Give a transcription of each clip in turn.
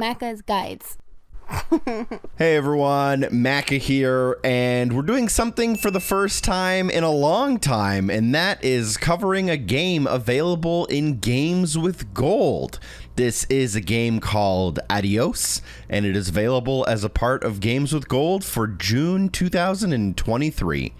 Maka's guides. Hey everyone, Maka here, and we're doing something for the first time in a long time, and that is covering a game available in Games with Gold. This is a game called Adios, and it is available as a part of Games with Gold for June 2023.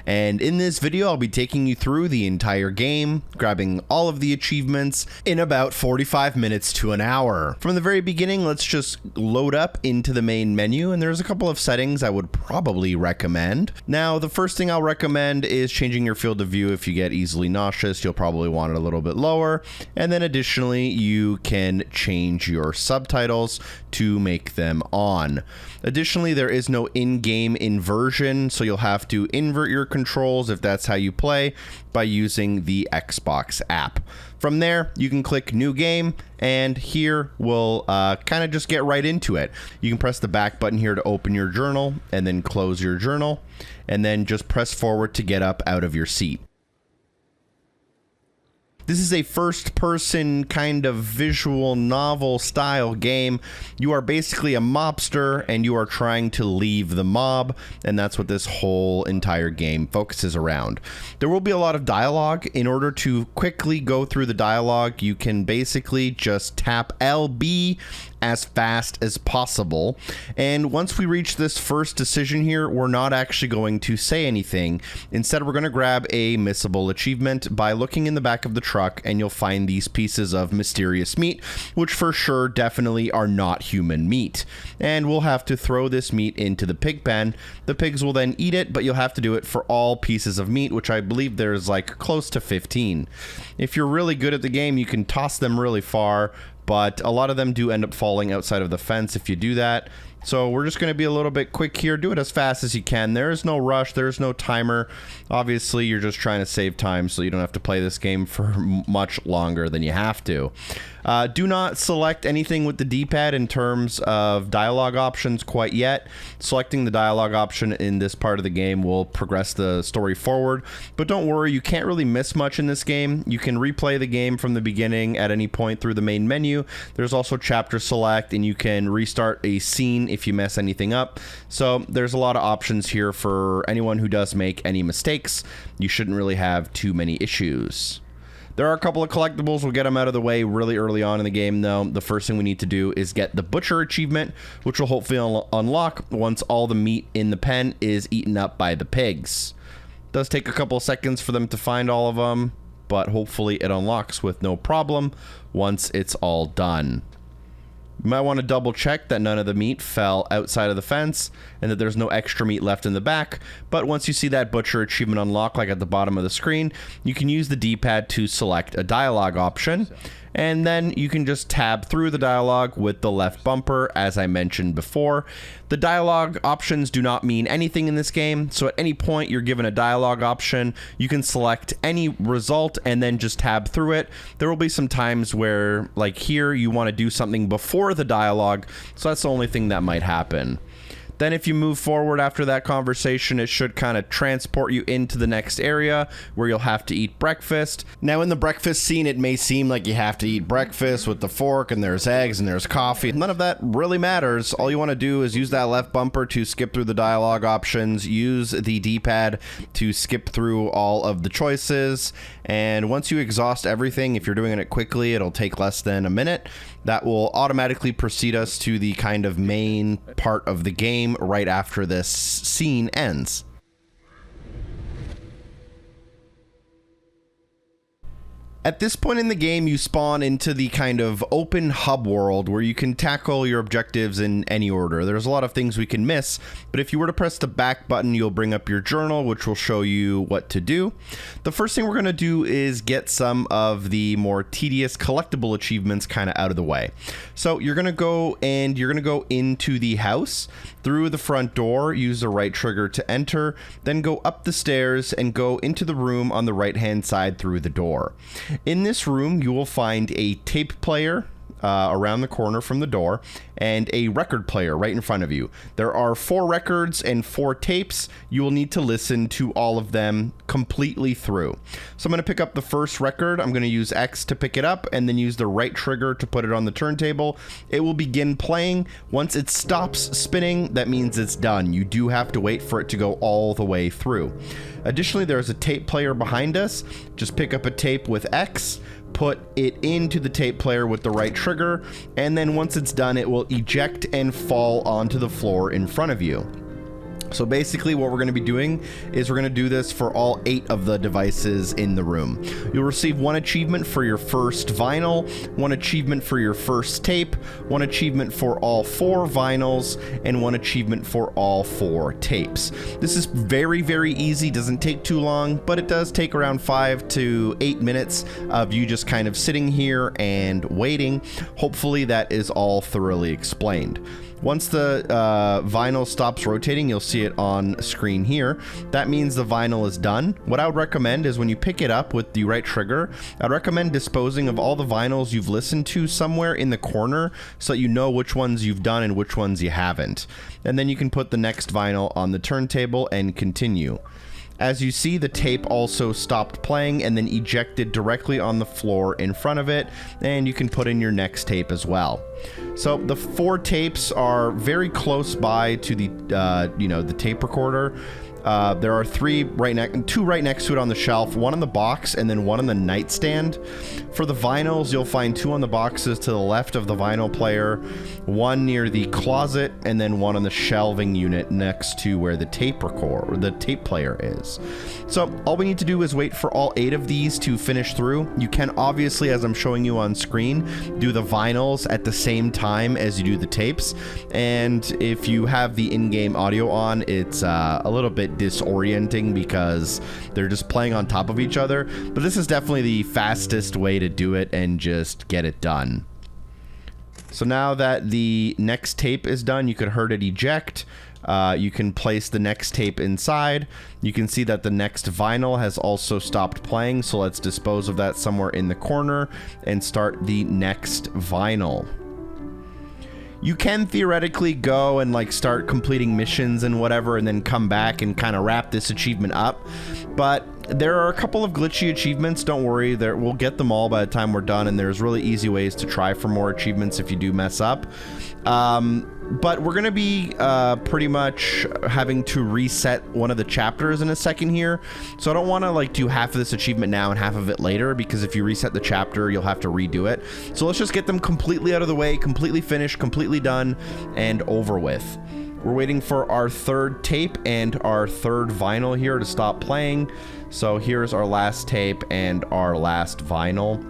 And in this video, I'll be taking you through the entire game, grabbing all of the achievements in about 45 minutes to an hour. From the very beginning, let's just load up into the main menu, and there's a couple of settings I would probably recommend. Now, the first thing I'll recommend is changing your field of view. If you get easily nauseous, you'll probably want it a little bit lower. And then additionally, you can change your subtitles to make them on. Additionally, there is no in-game inversion, so you'll have to invert your controls if that's how you play by using the Xbox app. From there, you can click New Game, and here we'll kind of just get right into it. You can press the back button here to open your journal, and then close your journal, and then just press forward to get up out of your seat. This is a first-person kind of visual novel style game. You are basically a mobster and you are trying to leave the mob, and that's what this whole entire game focuses around. There will be a lot of dialogue. In order to quickly go through the dialogue, you can basically just tap LB as fast as possible. And once we reach this first decision here, we're not actually going to say anything. Instead, we're going to grab a missable achievement by looking in the back of the truck, and you'll find these pieces of mysterious meat, which for sure definitely are not human meat. And we'll have to throw this meat into the pig pen. The pigs will then eat it, but you'll have to do it for all pieces of meat, which I believe there's like close to 15. If you're really good at the game, you can toss them really far, but a lot of them do end up falling outside of the fence if you do that. So we're just going to be a little bit quick here. Do it as fast as you can. There is no rush. There is no timer. Obviously, you're just trying to save time so you don't have to play this game for much longer than you have to. Do not select anything with the D-pad in terms of dialogue options quite yet. Selecting the dialogue option in this part of the game will progress the story forward. But don't worry, you can't really miss much in this game. You can replay the game from the beginning at any point through the main menu. There's also chapter select, and you can restart a scene if you mess anything up. So there's a lot of options here for anyone who does make any mistakes. You shouldn't really have too many issues. There are a couple of collectibles. We'll get them out of the way really early on in the game, though. The first thing we need to do is get the Butcher achievement, which will hopefully unlock once all the meat in the pen is eaten up by the pigs. It does take a couple of seconds for them to find all of them, but hopefully it unlocks with no problem once it's all done. You might want to double check that none of the meat fell outside of the fence and that there's no extra meat left in the back. But once you see that Butcher achievement unlock, like at the bottom of the screen, you can use the D-pad to select a dialogue option. And then you can just tab through the dialogue with the left bumper, as I mentioned before. The dialogue options do not mean anything in this game, so at any point you're given a dialogue option, you can select any result and then just tab through it. There will be some times where, like here, you want to do something before the dialogue, so that's the only thing that might happen. Then if you move forward after that conversation, it should kind of transport you into the next area where you'll have to eat breakfast. Now in the breakfast scene, it may seem like you have to eat breakfast with the fork and there's eggs and there's coffee. None of that really matters. All you want to do is use that left bumper to skip through the dialogue options, use the D-pad to skip through all of the choices. And once you exhaust everything, if you're doing it quickly, it'll take less than a minute. That will automatically proceed us to the kind of main part of the game right after this scene ends. At this point in the game, you spawn into the kind of open hub world where you can tackle your objectives in any order. There's a lot of things we can miss, but if you were to press the back button, you'll bring up your journal, which will show you what to do. The first thing we're going to do is get some of the more tedious collectible achievements kind of out of the way. So you're going to go into the house through the front door, use the right trigger to enter, then go up the stairs and go into the room on the right hand side through the door. In this room, you will find a tape player, around the corner from the door, and a record player right in front of you. There are 4 records and 4 tapes. You will need to listen to all of them completely through. So I'm going to pick up the first record. I'm going to use X to pick it up and then use the right trigger to put it on the turntable. It will begin playing. Once it stops spinning, that means it's done. You do have to wait for it to go all the way through. Additionally, there's a tape player behind us. Just pick up a tape with X, put it into the tape player with the right trigger, and then once it's done, it will eject and fall onto the floor in front of you. So basically what we're going to be doing is we're going to do this for all 8 of the devices in the room. You'll receive 1 achievement for your first vinyl, 1 achievement for your first tape, 1 achievement for all 4 vinyls, and 1 achievement for all 4 tapes. This is very, very easy, doesn't take too long, but it does take around 5 to 8 minutes of you just kind of sitting here and waiting. Hopefully that is all thoroughly explained. Once the vinyl stops rotating, you'll see it on screen here. That means the vinyl is done. What I would recommend is when you pick it up with the right trigger, I'd recommend disposing of all the vinyls you've listened to somewhere in the corner so that you know which ones you've done and which ones you haven't. And then you can put the next vinyl on the turntable and continue. As you see, the tape also stopped playing and then ejected directly on the floor in front of it, and you can put in your next tape as well. So the 4 tapes are very close by to the, the tape recorder. There are 2 right next to it on the shelf, 1 on the box, and then 1 on the nightstand. For the vinyls, you'll find 2 on the boxes to the left of the vinyl player, 1 near the closet, and then 1 on the shelving unit next to where the tape player is. So all we need to do is wait for all 8 of these to finish through. You can obviously, as I'm showing you on screen, do the vinyls at the same time as you do the tapes. And if you have the in-game audio on, it's a little bit disorienting because they're just playing on top of each other, but this is definitely the fastest way to do it and just get it done. So now that the next tape is done, you could heard it eject. You can place the next tape inside. You can see that the next vinyl has also stopped playing, so let's dispose of that somewhere in the corner and start the next vinyl. You can theoretically go and like start completing missions and whatever and then come back and kind of wrap this achievement up, but there are a couple of glitchy achievements. Don't worry, we'll get them all by the time we're done, and there's really easy ways to try for more achievements if you do mess up. But we're going to be pretty much having to reset one of the chapters in a second here. So I don't want to like do half of this achievement now and half of it later, because if you reset the chapter, you'll have to redo it. So let's just get them completely out of the way, completely finished, completely done, and over with. We're waiting for our 3rd tape and our 3rd vinyl here to stop playing. So here's our last tape and our last vinyl.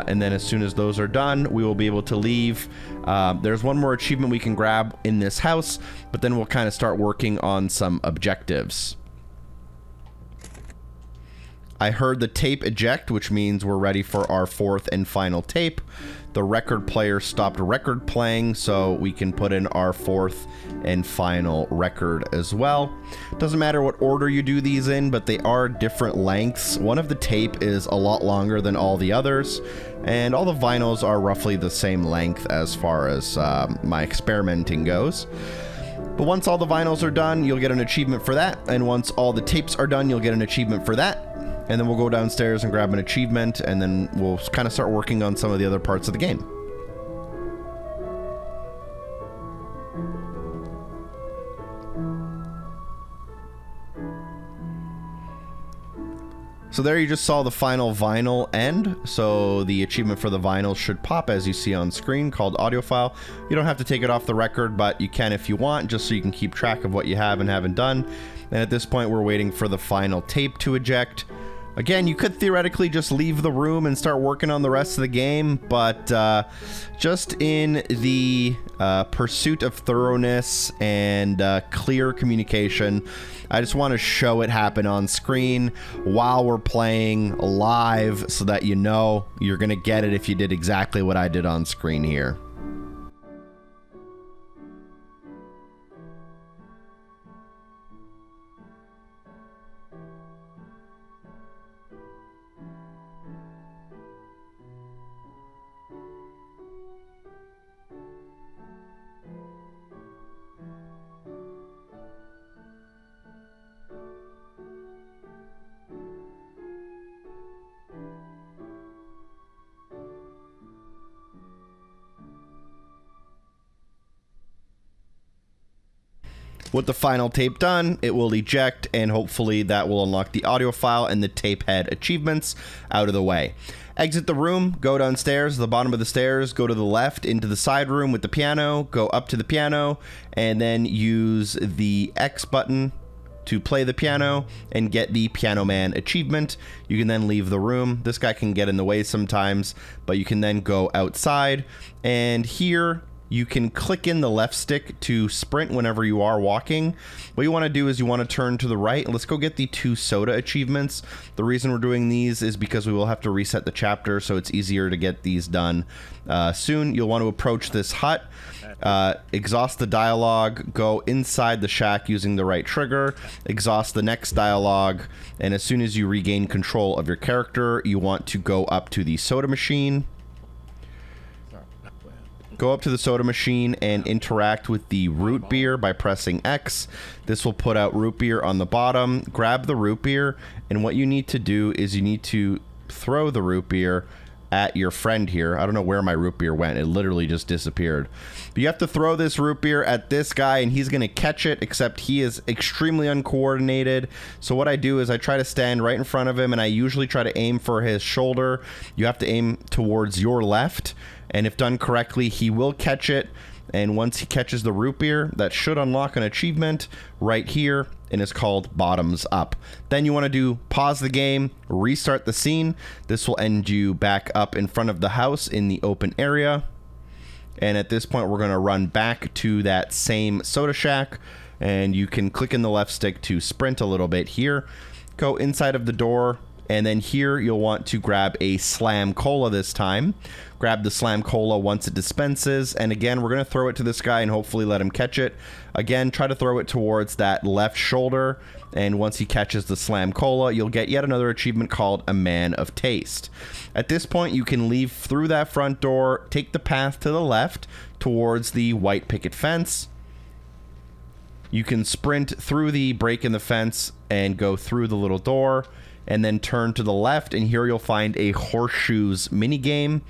And then as soon as those are done, we will be able to leave. There's 1 more achievement we can grab in this house, but then we'll kind of start working on some objectives. I heard the tape eject, which means we're ready for our 4th and final tape. The record player stopped record playing, so we can put in our 4th and final record as well. Doesn't matter what order you do these in, but they are different lengths. One of the tape is a lot longer than all the others, and all the vinyls are roughly the same length as far as my experimenting goes. But once all the vinyls are done, you'll get an achievement for that, and once all the tapes are done, you'll get an achievement for that. And then we'll go downstairs and grab an achievement, and then we'll kind of start working on some of the other parts of the game. So there you just saw the final vinyl end. So the achievement for the vinyl should pop as you see on screen, called audio file. You don't have to take it off the record, but you can if you want, just so you can keep track of what you have and haven't done. And at this point, we're waiting for the final tape to eject. Again, you could theoretically just leave the room and start working on the rest of the game, but just in the pursuit of thoroughness and clear communication, I just want to show it happen on screen while we're playing live so that you know you're going to get it if you did exactly what I did on screen here. With the final tape done, it will eject, and hopefully that will unlock the audio file and the tape head achievements out of the way. Exit the room, go downstairs, the bottom of the stairs, go to the left into the side room with the piano, go up to the piano, and then use the X button to play the piano and get the Piano Man achievement. You can then leave the room. This guy can get in the way sometimes, but you can then go outside, and here you can click in the left stick to sprint whenever you are walking. What you want to do is you want to turn to the right. Let's go get the 2 soda achievements. The reason we're doing these is because we will have to reset the chapter, so it's easier to get these done soon. You'll want to approach this hut, exhaust the dialogue, go inside the shack using the right trigger, exhaust the next dialogue, and as soon as you regain control of your character, you want to go up to the soda machine. Go up to the soda machine and interact with the root beer by pressing X. This will put out root beer on the bottom. Grab the root beer, and what you need to do is you need to throw the root beer at your friend here. I don't know where my root beer went. It literally just disappeared. But you have to throw this root beer at this guy, and he's going to catch it, except he is extremely uncoordinated. So what I do is I try to stand right in front of him, and I usually try to aim for his shoulder. You have to aim towards your left, and if done correctly, he will catch it. And once he catches the root beer, that should unlock an achievement right here, and it's called Bottoms Up. Then you want to do pause the game, restart the scene. This will end you back up in front of the house in the open area. And at this point, we're going to run back to that same soda shack, and you can click in the left stick to sprint a little bit here. Go inside of the door, and then here you'll want to grab a Slam Cola this time. Grab the Slam Cola once it dispenses, and again, we're going to throw it to this guy and hopefully let him catch it. Again, try to throw it towards that left shoulder, and once he catches the Slam Cola, you'll get yet another achievement called A Man of Taste. At this point, you can leave through that front door, take the path to the left towards the white picket fence. You can sprint through the break in the fence and go through the little door, and then turn to the left, and here you'll find a Horseshoes minigame.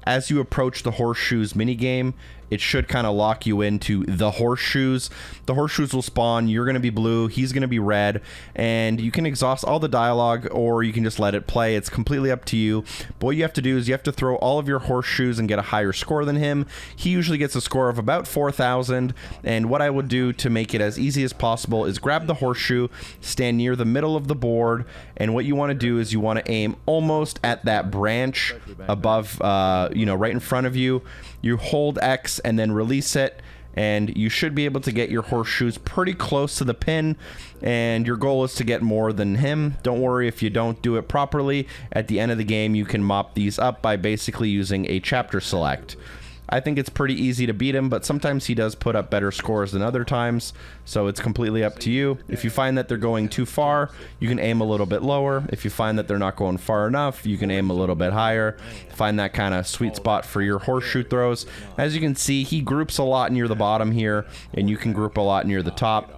As you approach the Horseshoes minigame, it should kind of lock you into the horseshoes. The horseshoes will spawn. You're going to be blue. He's going to be red. And you can exhaust all the dialogue, or you can just let it play. It's completely up to you. But what you have to do is you have to throw all of your horseshoes and get a higher score than him. He usually gets a score of about 4,000. And what I would do to make it as easy as possible is grab the horseshoe, stand near the middle of the board. And what you want to do is you want to aim almost at that branch above, right in front of you. You hold X and then release it, and you should be able to get your horseshoes pretty close to the pin, and your goal is to get more than him. Don't worry if you don't do it properly. At the end of the game, you can mop these up by basically using a chapter select. I think it's pretty easy to beat him, but sometimes he does put up better scores than other times, so it's completely up to you. If you find that they're going too far, you can aim a little bit lower. If you find that they're not going far enough, you can aim a little bit higher. Find that kind of sweet spot for your horseshoe throws. As you can see, he groups a lot near the bottom here, and you can group a lot near the top.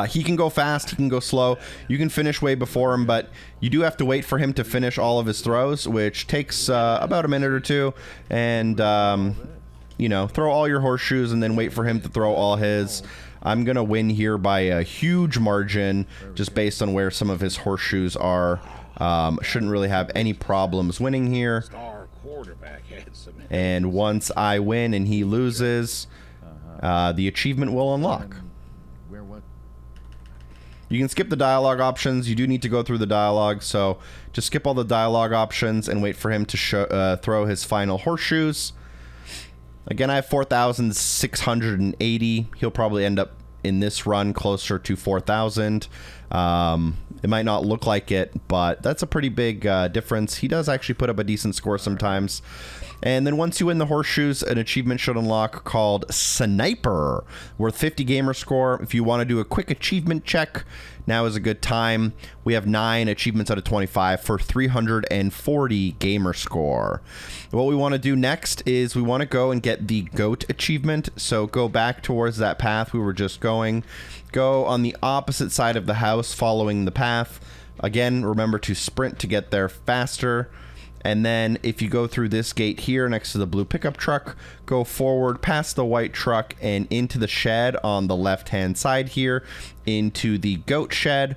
He can go fast, he can go slow. You can finish way before him, but you do have to wait for him to finish all of his throws, which takes about a minute or two. And, throw all your horseshoes and then wait for him to throw all his. I'm going to win here by a huge margin, just based on where some of his horseshoes are. Shouldn't really have any problems winning here. And once I win and he loses, the achievement will unlock. You can skip the dialogue options. You do need to go through the dialogue, so just skip all the dialogue options and wait for him to throw his final horseshoes. Again, I have 4,680. He'll probably end up in this run closer to 4,000. It might not look like it, but that's a pretty big difference. He does actually put up a decent score sometimes. And then once you win the horseshoes, an achievement should unlock called Sniper, worth 50 gamer score. If you want to do a quick achievement check, now is a good time. We have 9 achievements out of 25 for 340 gamer score. What we want to do next is we want to go and get the GOAT achievement. So go back towards that path we were just going. Go on the opposite side of the house following the path. Again, remember to sprint to get there faster. And then if you go through this gate here next to the blue pickup truck, go forward past the white truck and into the shed on the left-hand side here, into the goat shed.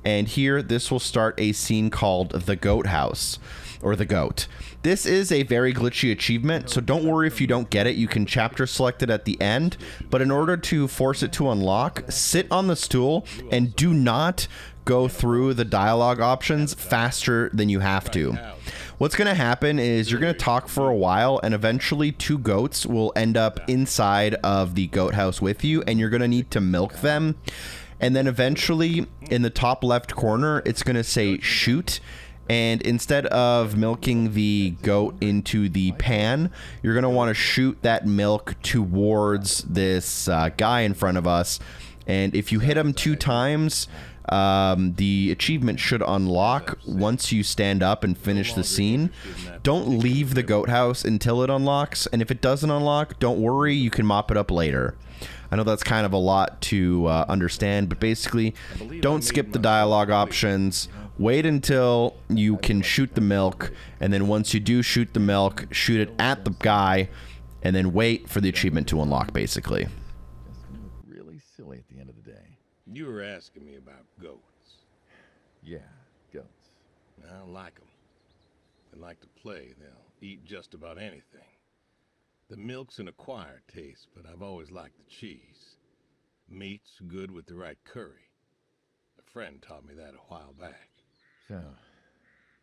And here, this will start a scene called the Goat House, or the Goat. This is a very glitchy achievement, so don't worry if you don't get it. You can chapter select it at the end, but in order to force it to unlock, sit on the stool and do not go through the dialogue options faster than you have to. What's going to happen is you're going to talk for a while, and eventually 2 goats will end up inside of the goat house with you, and you're going to need to milk them. And then eventually, in the top left corner, it's going to say shoot. And instead of milking the goat into the pan, you're going to want to shoot that milk towards this guy in front of us. And if you hit him 2 times, the achievement should unlock once you stand up and finish the scene. Don't leave the goat house until it unlocks. And if it doesn't unlock, don't worry, you can mop it up later. I know that's kind of a lot to understand, but basically, don't skip the dialogue options. Wait until you can shoot the milk, and then once you do shoot the milk, shoot it at the guy, and then wait for the achievement to unlock, basically. Really silly at the end of the day. You were asking me about goats. Yeah, goats. I don't like them. They like to play. They'll eat just about anything. The milk's an acquired taste, but I've always liked the cheese. Meat's good with the right curry. A friend taught me that a while back. So,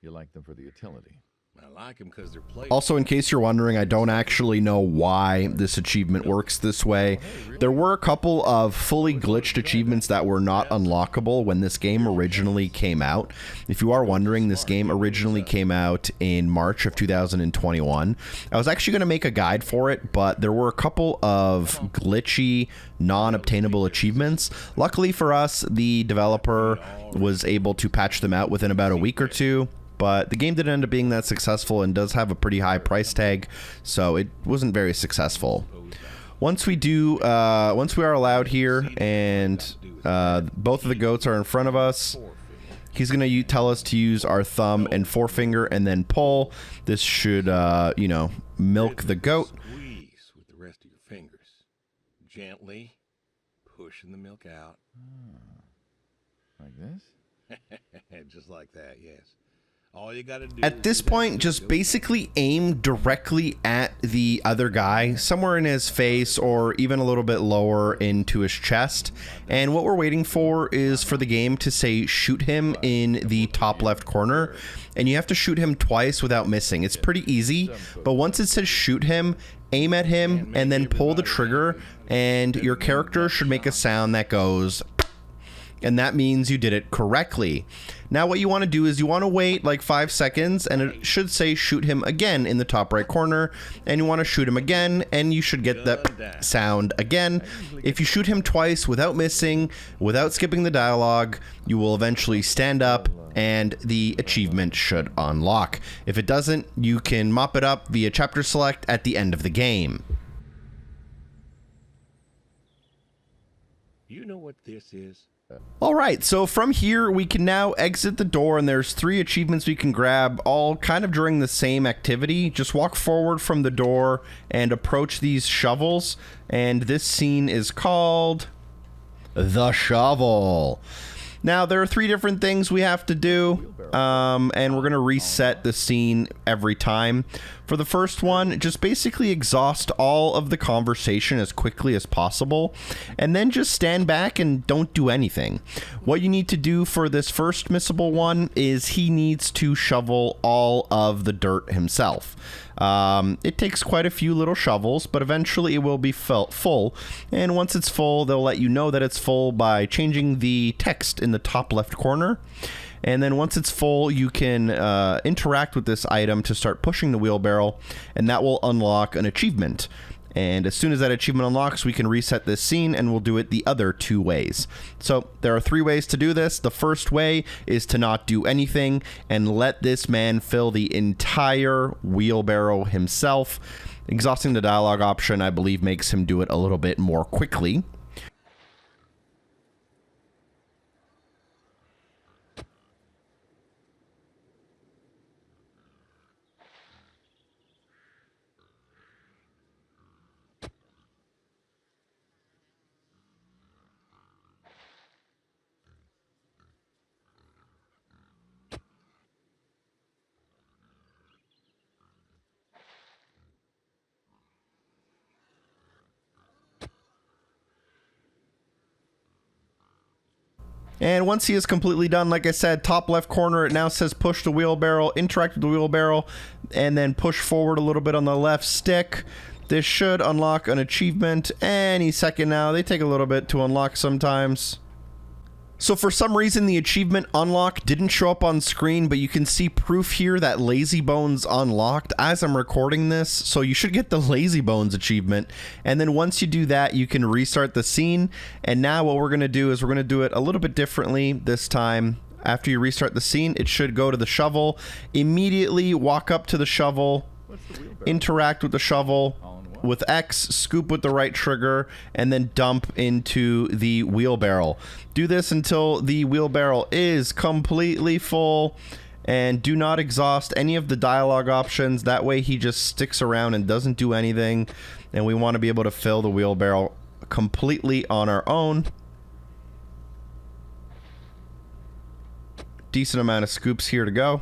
you like them for the utility? I like them because they're playful. Also, in case you're wondering, I don't actually know why this achievement works this way. There were a couple of fully glitched achievements that were not unlockable when this game originally came out. If you are wondering, this game originally came out in March of 2021. I was actually going to make a guide for it, but there were a couple of glitchy, non-obtainable achievements. Luckily for us, the developer was able to patch them out within about a week or two. But the game didn't end up being that successful and does have a pretty high price tag, so it wasn't very successful. Once we are allowed here, and both of the goats are in front of us, he's going to tell us to use our thumb and forefinger and then pull. This should, you know, milk the goat. Squeeze with the rest of your fingers. Gently pushing the milk out. Like this? Just like that, yes. All you gotta do At this point, just basically aim directly at the other guy, somewhere in his face or even a little bit lower into his chest. And what we're waiting for is for the game to say shoot him in the top left corner. And you have to shoot him twice without missing. It's pretty easy, but once it says shoot him, aim at him and then pull the trigger, and your character should make a sound that goes, and that means you did it correctly. Now what you want to do is you want to wait like 5 seconds, and it should say shoot him again in the top right corner, and you want to shoot him again, and you should get that sound again. If you shoot him twice without missing, without skipping the dialogue, you will eventually stand up and the achievement should unlock. If it doesn't, you can mop it up via chapter select at the end of the game. You know what this is? All right, so from here we can now exit the door, and there's 3 achievements we can grab, all kind of during the same activity. Just walk forward from the door and approach these shovels, and this scene is called The Shovel. Now, there are 3 different things we have to do, and we're going to reset the scene every time. For the first one, just basically exhaust all of the conversation as quickly as possible, and then just stand back and don't do anything. What you need to do for this first missable one is he needs to shovel all of the dirt himself. It takes quite a few little shovels, but eventually it will be full. And once it's full, they'll let you know that it's full by changing the text in the top left corner. And then once it's full, you can interact with this item to start pushing the wheelbarrow, and that will unlock an achievement. And as soon as that achievement unlocks, we can reset this scene, and we'll do it the other 2 ways. So there are 3 ways to do this. The first way is to not do anything and let this man fill the entire wheelbarrow himself. Exhausting the dialogue option, I believe, makes him do it a little bit more quickly. And once he is completely done, like I said, top left corner, it now says push the wheelbarrow, interact with the wheelbarrow, and then push forward a little bit on the left stick. This should unlock an achievement any second now. They take a little bit to unlock sometimes. So for some reason, the achievement unlock didn't show up on screen, but you can see proof here that Lazy Bones unlocked as I'm recording this. So you should get the Lazy Bones achievement. And then once you do that, you can restart the scene. And now what we're going to do is we're going to do it a little bit differently this time. After you restart the scene, it should go to the shovel. Immediately walk up to the shovel, interact with the shovel. With X, scoop with the right trigger, and then dump into the wheelbarrow. Do this until the wheelbarrow is completely full, and do not exhaust any of the dialogue options. That way he just sticks around and doesn't do anything, and we want to be able to fill the wheelbarrow completely on our own. Decent amount of scoops here to go.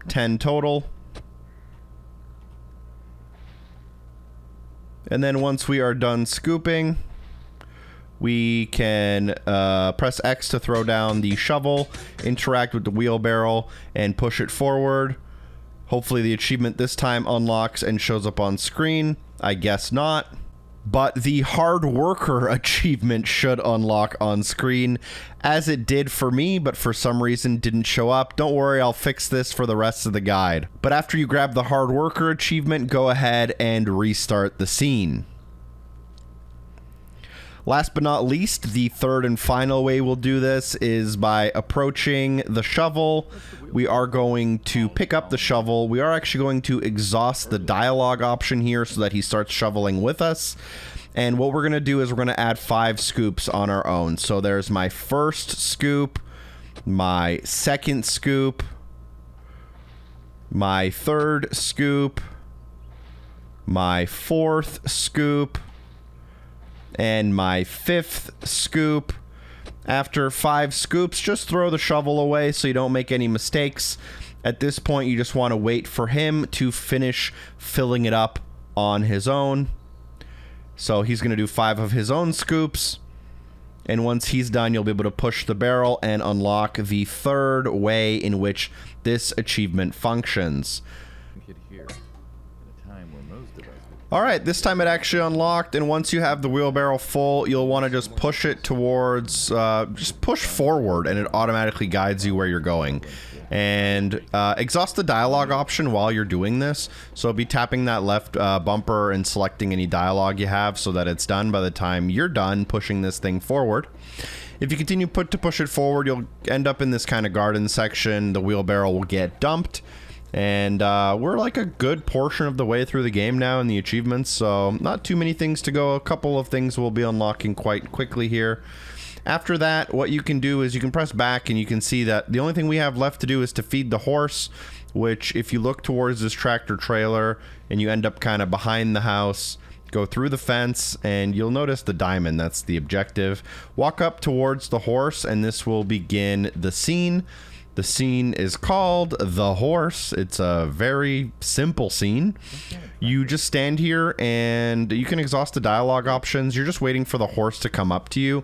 10 total. And then once we are done scooping, we can press X to throw down the shovel, interact with the wheelbarrow, and push it forward. Hopefully the achievement this time unlocks and shows up on screen. I guess not. But the hard worker achievement should unlock on screen, as it did for me, but for some reason didn't show up. Don't worry, I'll fix this for the rest of the guide. But after you grab the hard worker achievement, go ahead and restart the scene. Last but not least, the third and final way we'll do this is by approaching the shovel. We are going to pick up the shovel. We are actually going to exhaust the dialogue option here so that he starts shoveling with us. And what we're going to do is we're going to add 5 scoops on our own. So there's my first scoop, my second scoop, my third scoop, my fourth scoop, and my 5th scoop. After 5 scoops, just throw the shovel away so you don't make any mistakes. At this point, you just want to wait for him to finish filling it up on his own. So he's going to do 5 of his own scoops. And once he's done, you'll be able to push the barrel and unlock the third way in which this achievement functions. All right, this time it actually unlocked, and once you have the wheelbarrow full, you'll want to just push it towards, just push forward, and it automatically guides you where you're going. And exhaust the dialogue option while you're doing this, so be tapping that left bumper and selecting any dialogue you have so that it's done by the time you're done pushing this thing forward. If you continue to push it forward, you'll end up in this kind of garden section. The wheelbarrow will get dumped. And we're like a good portion of the way through the game now in the achievements, so not too many things to go. A couple of things we'll be unlocking quite quickly here. After that, what you can do is you can press back and you can see that the only thing we have left to do is to feed the horse, which if you look towards this tractor trailer and you end up kind of behind the house, go through the fence and you'll notice the diamond. That's the objective. Walk up towards the horse and this will begin the scene. The scene is called The Horse. It's a very simple scene. You just stand here and you can exhaust the dialogue options. You're just waiting for the horse to come up to you.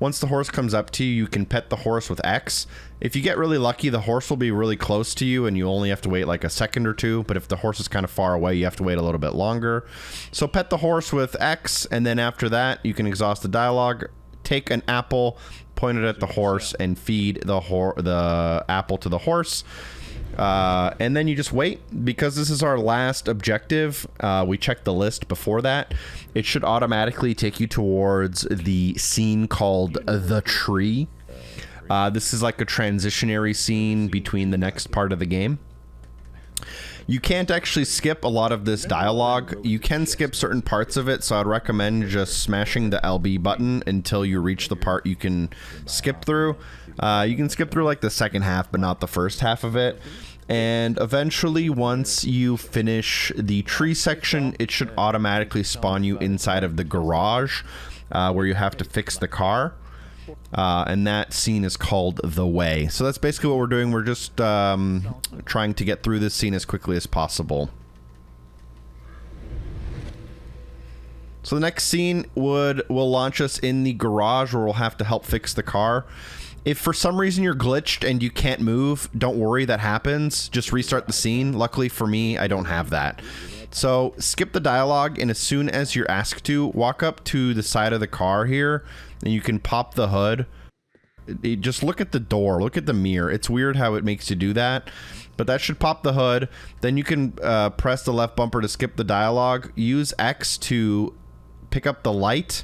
Once the horse comes up to you, you can pet the horse with X. If you get really lucky, the horse will be really close to you and you only have to wait like a second or two. But if the horse is kind of far away, you have to wait a little bit longer. So pet the horse with X, and then after that, you can exhaust the dialogue. Take an apple, point it at the horse, and feed the apple to the horse. And then you just wait. Because this is our last objective, we checked the list before that. It should automatically take you towards the scene called The Tree. This is like a transitionary scene between the next part of the game. You can't actually skip a lot of this dialogue. You can skip certain parts of it, so I'd recommend just smashing the LB button until you reach the part you can skip through. You can skip through like the second half, but not the first half of it. And eventually, once you finish the tree section, it should automatically spawn you inside of the garage where you have to fix the car. And that scene is called The Way. So that's basically what we're doing. We're just trying to get through this scene as quickly as possible. So the next scene will launch us in the garage where we'll have to help fix the car. If for some reason you're glitched and you can't move, don't worry, that happens. Just restart the scene. Luckily for me, I don't have that. So skip the dialogue, and as soon as you're asked to, walk up to the side of the car here, and you can pop the hood. Just look at the door, look at the mirror. It's weird how it makes you do that, but that should pop the hood. Then you can press the left bumper to skip the dialogue. Use X to pick up the light,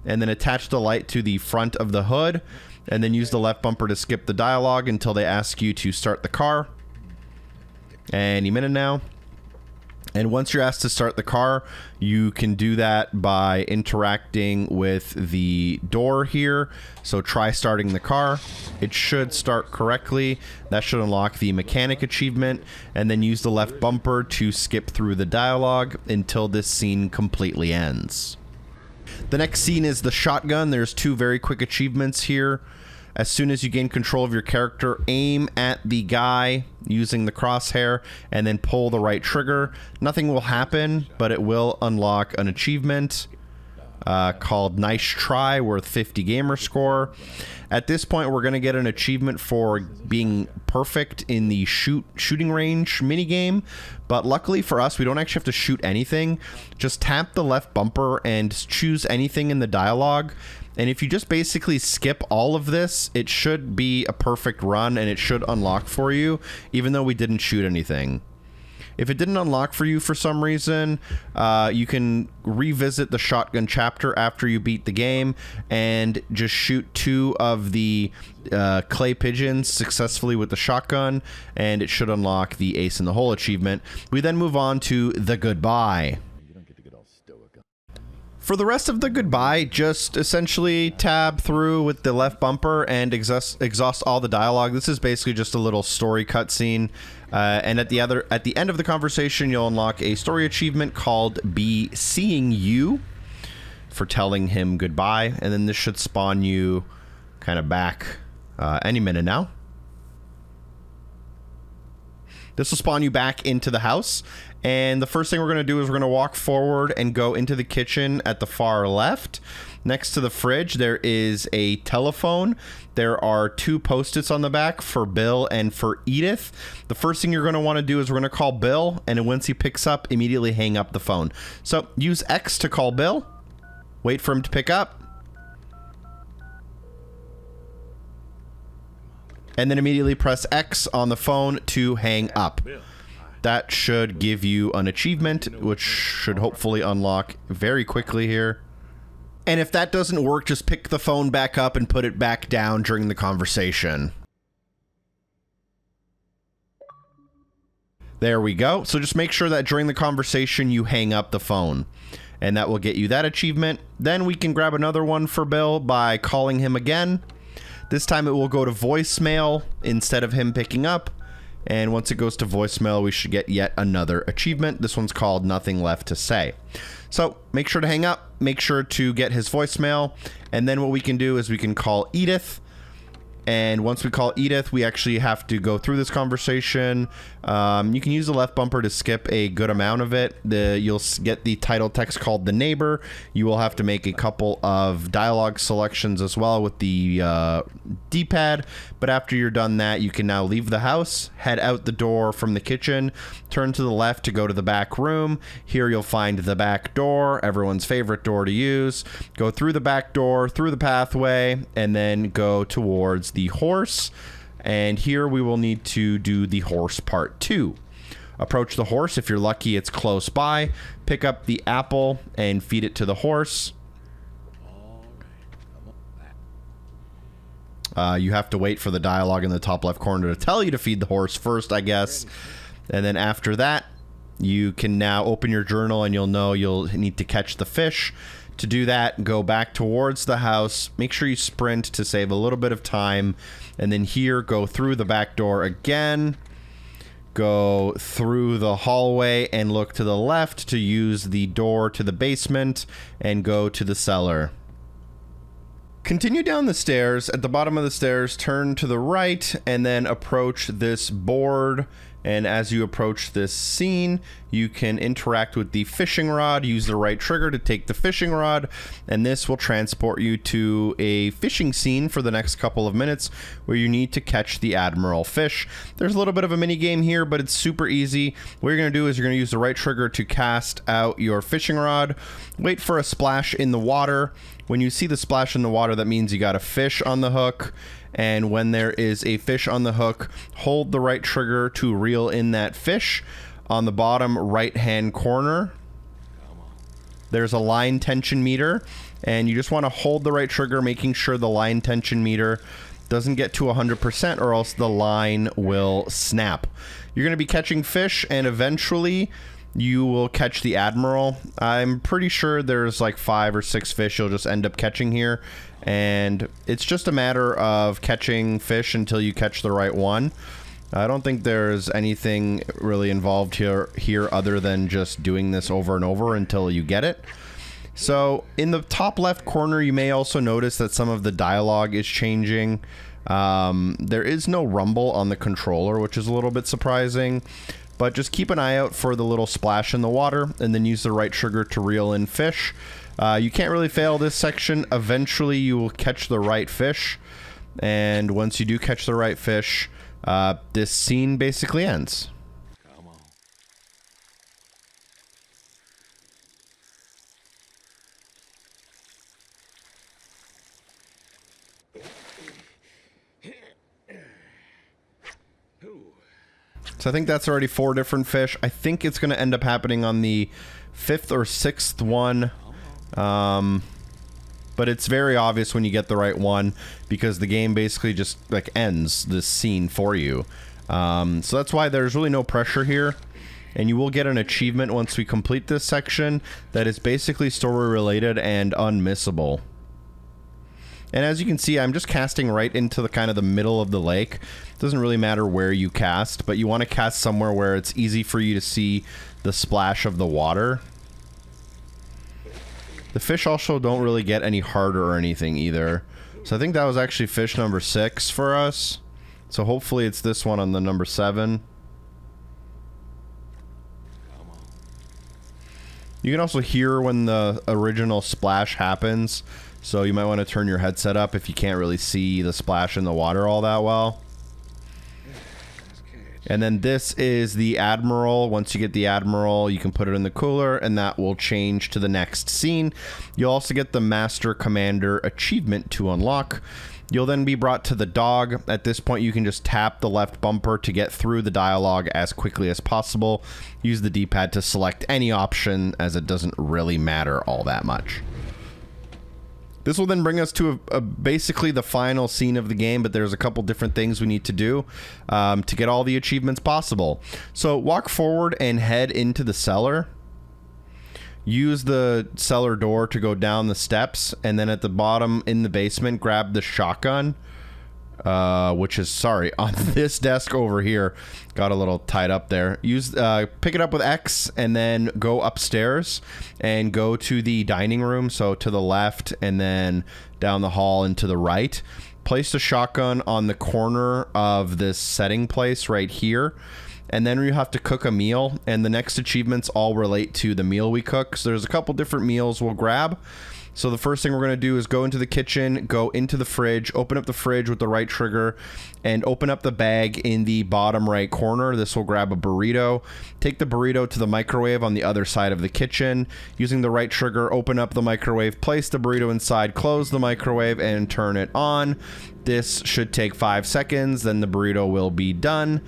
and then attach the light to the front of the hood. And then use the left bumper to skip the dialogue until they ask you to start the car. Any minute now. And once you're asked to start the car, you can do that by interacting with the door here. So try starting the car. It should start correctly. That should unlock the mechanic achievement. And then use the left bumper to skip through the dialogue until this scene completely ends. The next scene is the shotgun. There's 2 very quick achievements here. As soon as you gain control of your character, aim at the guy using the crosshair and then pull the right trigger. Nothing will happen, but it will unlock an achievement called Nice Try, worth 50 Gamerscore. At this point, we're going to get an achievement for being perfect in the shooting range minigame, but luckily for us, we don't actually have to shoot anything. Just tap the left bumper and choose anything in the dialogue. And if you just basically skip all of this, it should be a perfect run and it should unlock for you, even though we didn't shoot anything. If it didn't unlock for you for some reason, you can revisit the shotgun chapter after you beat the game and just shoot 2 of the clay pigeons successfully with the shotgun, and it should unlock the Ace in the Hole achievement. We then move on to the Goodbye. For the rest of the Goodbye, just essentially tab through with the left bumper and exhaust all the dialogue. This is basically just a little story cutscene. And at the end of the conversation, you'll unlock a story achievement called Be Seeing You for telling him goodbye. And then this should spawn you kind of back any minute now. This will spawn you back into the house. And the first thing we're going to do is we're going to walk forward and go into the kitchen at the far left. Next to the fridge, there is a telephone. There are 2 post-its on the back for Bill and for Edith. The first thing you're going to want to do is we're going to call Bill, and once he picks up, immediately hang up the phone. So use X to call Bill. Wait for him to pick up. And then immediately press X on the phone to hang up. That should give you an achievement, which should hopefully unlock very quickly here. And if that doesn't work, just pick the phone back up and put it back down during the conversation. There we go. So just make sure that during the conversation you hang up the phone. And that will get you that achievement. Then we can grab another one for Bill by calling him again. This time it will go to voicemail instead of him picking up. And once it goes to voicemail, we should get yet another achievement. This one's called Nothing Left to Say. So make sure to hang up, make sure to get his voicemail, and then what we can do is we can call Edith. And once we call Edith, we actually have to go through this conversation. You can use the left bumper to skip a good amount of it. You'll get the title text called The Neighbor. You will have to make a couple of dialogue selections as well with the D-pad. But after you're done that, you can now leave the house, head out the door from the kitchen, turn to the left to go to the back room. Here you'll find the back door, everyone's favorite door to use. Go through the back door, through the pathway, and then go towards the horse. And here we will need to do the horse part 2. Approach the horse. If you're lucky, it's close by. Pick up the apple and feed it to the horse. You have to wait for the dialogue in the top left corner to tell you to feed the horse first, I guess. And then after that, you can now open your journal and you'll know you'll need to catch the fish. To do that, go back towards the house. Make sure you sprint to save a little bit of time. And then here, go through the back door again. Go through the hallway and look to the left to use the door to the basement and go to the cellar. Continue down the stairs. At the bottom of the stairs, turn to the right and then approach this board And as you approach this scene, you can interact with the fishing rod, use the right trigger to take the fishing rod, and this will transport you to a fishing scene for the next couple of minutes where you need to catch the Admiral fish. There's a little bit of a mini game here, but it's super easy. What you're going to do is you're going to use the right trigger to cast out your fishing rod, wait for a splash in the water. When you see the splash in the water, that means you got a fish on the hook. And when there is a fish on the hook, hold the right trigger to reel in that fish. On the bottom right-hand corner, there's a line tension meter, and you just want to hold the right trigger, making sure the line tension meter doesn't get to 100%, or else the line will snap. You're going to be catching fish, and eventually you will catch the Admiral. I'm pretty sure there's like 5 or 6 fish you'll just end up catching here. And it's just a matter of catching fish until you catch the right one. I don't think there's anything really involved here other than just doing this over and over until you get it. So in the top left corner, you may also notice that some of the dialogue is changing. There is no rumble on the controller, which is a little bit surprising. But just keep an eye out for the little splash in the water, and then use the right trigger to reel in fish. You can't really fail this section. Eventually, you will catch the right fish. And once you do catch the right fish, this scene basically ends. Come on. So I think that's already 4 different fish. I think it's going to end up happening on the 5th or 6th one. But it's very obvious when you get the right one, because the game basically just like ends this scene for you. So that's why there's really no pressure here. And you will get an achievement once we complete this section that is basically story related and unmissable. And as you can see, I'm just casting right into the kind of the middle of the lake. It doesn't really matter where you cast, but you want to cast somewhere where it's easy for you to see the splash of the water. The fish also don't really get any harder or anything either. So I think that was actually fish number 6 for us. So hopefully it's this one on the number 7. You can also hear when the original splash happens. So you might want to turn your headset up if you can't really see the splash in the water all that well. And then this is the Admiral. Once you get the Admiral, you can put it in the cooler, and that will change to the next scene. You'll also get the Master Commander achievement to unlock. You'll then be brought to the dog. At this point, you can just tap the left bumper to get through the dialogue as quickly as possible. Use the D-pad to select any option, as it doesn't really matter all that much. This will then bring us to basically the final scene of the game, but there's a couple different things we need to do to get all the achievements possible. So walk forward and head into the cellar. Use the cellar door to go down the steps, and then at the bottom in the basement, grab the shotgun, which is, sorry, on this desk over here. Got a little tied up there. Pick it up with X, and then go upstairs and go to the dining room, so to the left, and then down the hall and to the right. Place the shotgun on the corner of this setting place right here. And then you have to cook a meal, and the next achievements all relate to the meal we cook. So there's a couple different meals we'll grab. So the first thing we're going to do is go into the kitchen, go into the fridge, open up the fridge with the right trigger, and open up the bag in the bottom right corner. This will grab a burrito. Take the burrito to the microwave on the other side of the kitchen. Using the right trigger, open up the microwave, place the burrito inside, close the microwave, and turn it on. This should take 5 seconds, then the burrito will be done.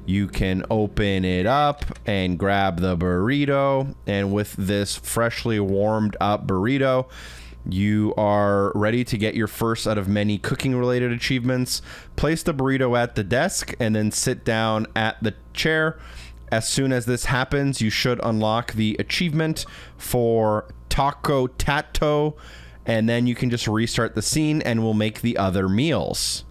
You can open it up and grab the burrito, and with this freshly warmed up burrito, you are ready to get your first out of many cooking related achievements. Place the burrito at the desk and then sit down at the chair. As soon as this happens, you should unlock the achievement for Taco Tato, and then you can just restart the scene and we'll make the other meals.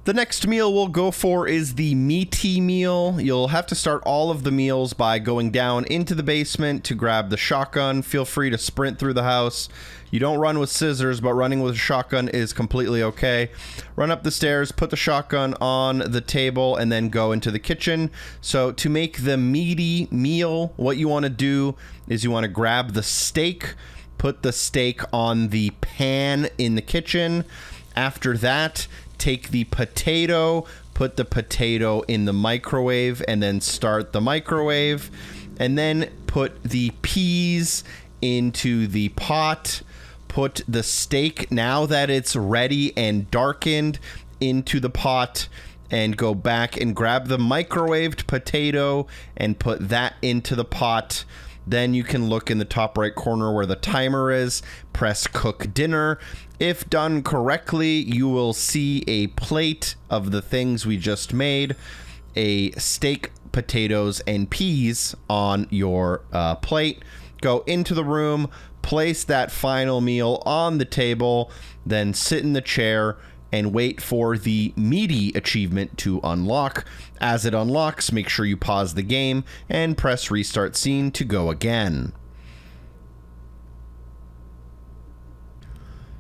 The next meal we'll go for is the meaty meal. You'll have to start all of the meals by going down into the basement to grab the shotgun. Feel free to sprint through the house. You don't run with scissors, but running with a shotgun is completely okay. Run up the stairs, put the shotgun on the table, and then go into the kitchen. So to make the meaty meal, what you want to do is you want to grab the steak, put the steak on the pan in the kitchen. After that, take the potato, put the potato in the microwave, and then start the microwave. And then put the peas into the pot. Put the steak, now that it's ready and darkened, into the pot. And go back and grab the microwaved potato and put that into the pot. Then you can look in the top right corner where the timer is, press cook dinner. If done correctly, you will see a plate of the things we just made, a steak, potatoes, and peas on your plate. Go into the room, place that final meal on the table, then sit in the chair and wait for the meaty achievement to unlock. As it unlocks, make sure you pause the game and press restart scene to go again.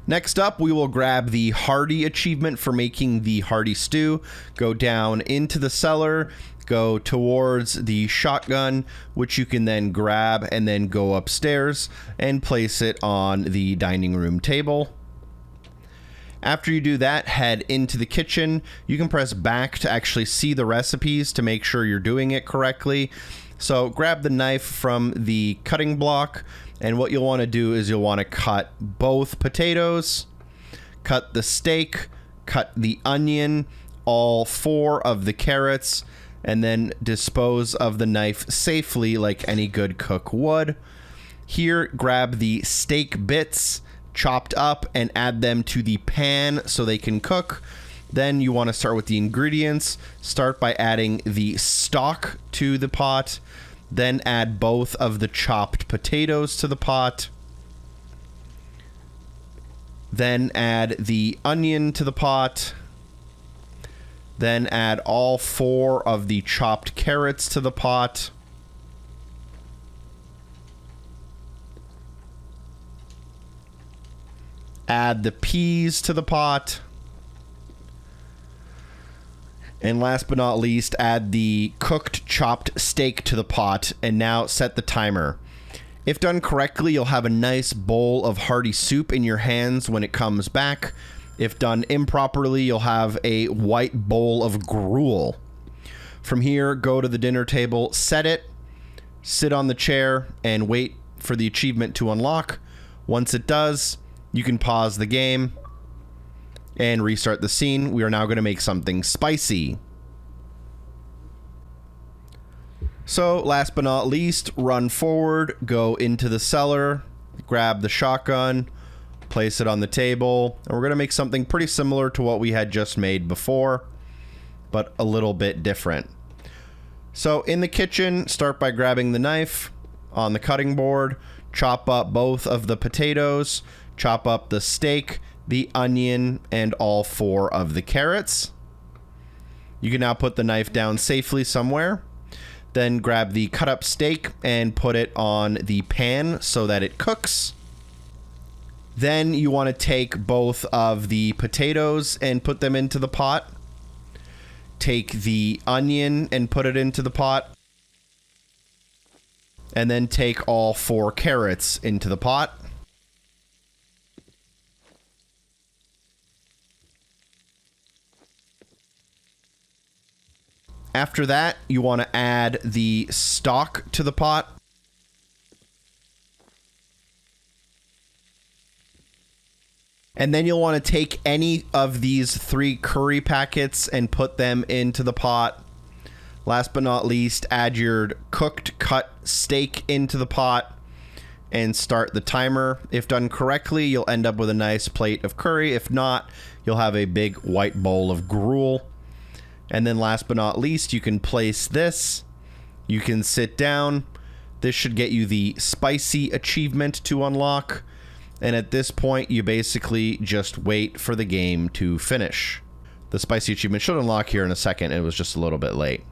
Next up, we will grab the hearty achievement for making the hearty stew. Go down into the cellar, go towards the shotgun, which you can then grab, and then go upstairs and place it on the dining room table. After you do that, head into the kitchen. You can press back to actually see the recipes to make sure you're doing it correctly. So grab the knife from the cutting block, and what you'll want to do is you'll want to cut both potatoes, cut the steak, cut the onion, all 4 of the carrots, and then dispose of the knife safely like any good cook would. Here, grab the steak bits, chopped up, and add them to the pan so they can cook. Then you want to start with the ingredients. Start by adding the stock to the pot. Then add both of the chopped potatoes to the pot. Then add the onion to the pot. Then add all 4 of the chopped carrots to the pot. Add the peas to the pot. And last but not least, add the cooked chopped steak to the pot, and now set the timer. If done correctly, you'll have a nice bowl of hearty soup in your hands when it comes back. If done improperly, you'll have a white bowl of gruel. From here, go to the dinner table, set it, sit on the chair, and wait for the achievement to unlock. Once it does, you can pause the game and restart the scene. We are now going to make something spicy. So, last but not least, run forward, go into the cellar, grab the shotgun, place it on the table, and we're going to make something pretty similar to what we had just made before, but a little bit different. So, in the kitchen, start by grabbing the knife on the cutting board, chop up both of the potatoes, chop up the steak, the onion, and all 4 of the carrots. You can now put the knife down safely somewhere. Then grab the cut up steak and put it on the pan so that it cooks. Then you want to take both of the potatoes and put them into the pot. Take the onion and put it into the pot. And then take all 4 carrots into the pot. After that, you want to add the stock to the pot. And then you'll want to take any of these 3 curry packets and put them into the pot. Last but not least, add your cooked cut steak into the pot and start the timer. If done correctly, you'll end up with a nice plate of curry. If not, you'll have a big white bowl of gruel. And then last but not least, you can place this. You can sit down. This should get you the spicy achievement to unlock. And at this point, you basically just wait for the game to finish. The spicy achievement should unlock here in a second. It was just a little bit late.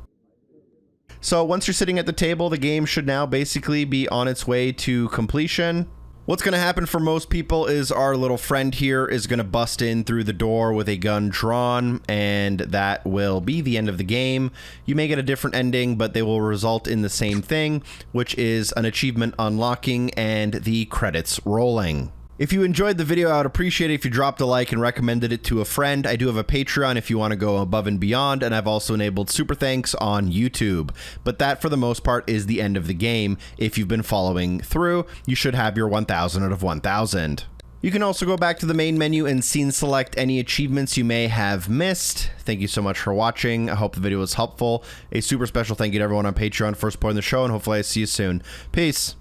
So once you're sitting at the table, the game should now basically be on its way to completion. What's going to happen for most people is our little friend here is going to bust in through the door with a gun drawn, and that will be the end of the game. You may get a different ending, but they will result in the same thing, which is an achievement unlocking and the credits rolling. If you enjoyed the video, I would appreciate it if you dropped a like and recommended it to a friend. I do have a Patreon if you want to go above and beyond, and I've also enabled super thanks on YouTube. But that, for the most part, is the end of the game. If you've been following through, you should have your 1,000 out of 1,000. You can also go back to the main menu and scene select any achievements you may have missed. Thank you so much for watching. I hope the video was helpful. A super special thank you to everyone on Patreon for supporting the show, and hopefully I see you soon. Peace.